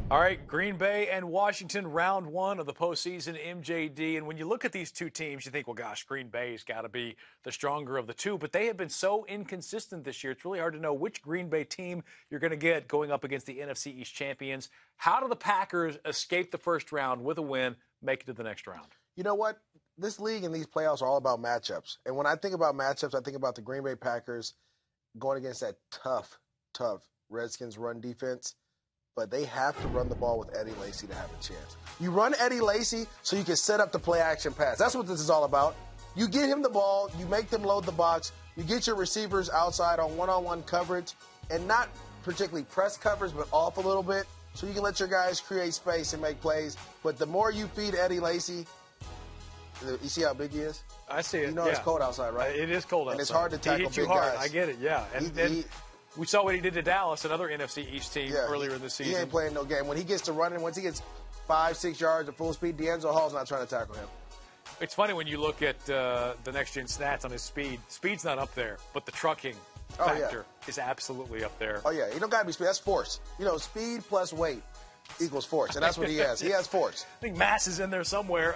All right, Green Bay and Washington, round one of the postseason MJD. And when you look at these two teams, you think, well, gosh, Green Bay's got to be the stronger of the two. But they have been so inconsistent this year. It's really hard to know which Green Bay team you're going to get going up against the NFC East champions. How do the Packers escape the first round with a win, make it to the next round? You know what? This league and these playoffs are all about matchups. And when I think about matchups, I think about the Green Bay Packers going against that tough Redskins run defense. But they have to run the ball with Eddie Lacy to have a chance. You run Eddie Lacy so you can set up the play-action pass. That's what this is all about. You get him the ball, you make them load the box, you get your receivers outside on one-on-one coverage, and not particularly press coverage, but off a little bit, so you can let your guys create space and make plays. But the more you feed Eddie Lacy, you see how big he is? I see it. You know it's cold outside, right? It is cold outside. And it's hard to tackle he hit you big hard. guys. I get it, yeah. And we saw what he did to Dallas, another NFC East team, earlier in the season. He ain't playing no game. When he gets to running, once he gets 5-6 yards at full speed, D'Angelo Hall's not trying to tackle him. It's funny when you look at the next-gen stats on his speed. Speed's not up there, but the trucking factor is absolutely up there. Oh, yeah. He don't got to be speed. That's force. You know, speed plus weight equals force, and that's what he has. He has force. I think mass is in there somewhere.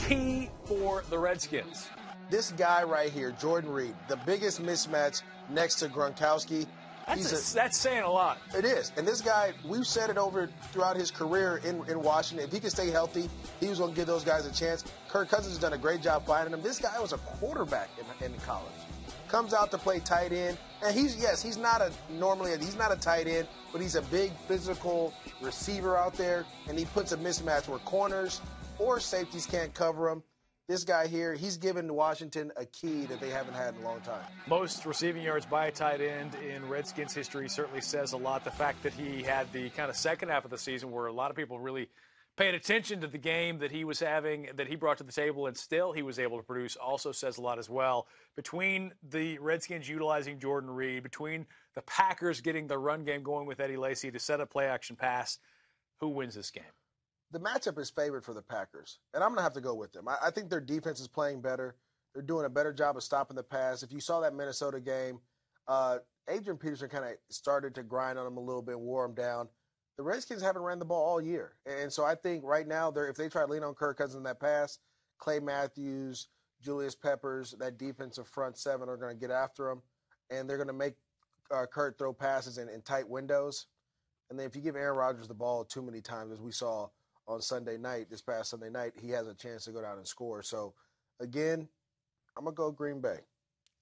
Key for the Redskins. This guy right here, Jordan Reed, the biggest mismatch next to Gronkowski. That's saying a lot. It is. And this guy, we've said it over throughout his career in Washington. If he can stay healthy, he was going to give those guys a chance. Kirk Cousins has done a great job finding him. This guy was a quarterback in college. Comes out to play tight end. And he's not a tight end, but he's a big physical receiver out there. And he puts a mismatch where corners or safeties can't cover him. This guy here, he's given Washington a key that they haven't had in a long time. Most receiving yards by a tight end in Redskins history certainly says a lot. The fact that he had the kind of second half of the season where a lot of people really paid attention to the game that he was having, that he brought to the table, and still he was able to produce, also says a lot as well. Between the Redskins utilizing Jordan Reed, between the Packers getting the run game going with Eddie Lacy to set a play-action pass, who wins this game? The matchup is favored for the Packers, and I'm going to have to go with them. I think their defense is playing better. They're doing a better job of stopping the pass. If you saw that Minnesota game, Adrian Peterson kind of started to grind on them a little bit, wore them down. The Redskins haven't ran the ball all year, and so I think right now, if they try to lean on Kirk Cousins in that pass, Clay Matthews, Julius Peppers, that defensive front seven are going to get after him, and they're going to make Kurt throw passes in tight windows. And then if you give Aaron Rodgers the ball too many times, as we saw on this past Sunday night, he has a chance to go down and score. So, again, I'm going to go Green Bay.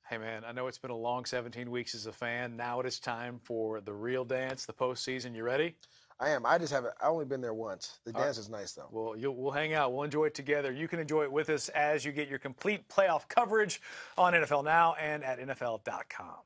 Hey, man, I know it's been a long 17 weeks as a fan. Now it is time for the real dance, the postseason. You ready? I am. I only been there once. The dance is nice, though. Well, we'll hang out. We'll enjoy it together. You can enjoy it with us as you get your complete playoff coverage on NFL Now and at NFL.com.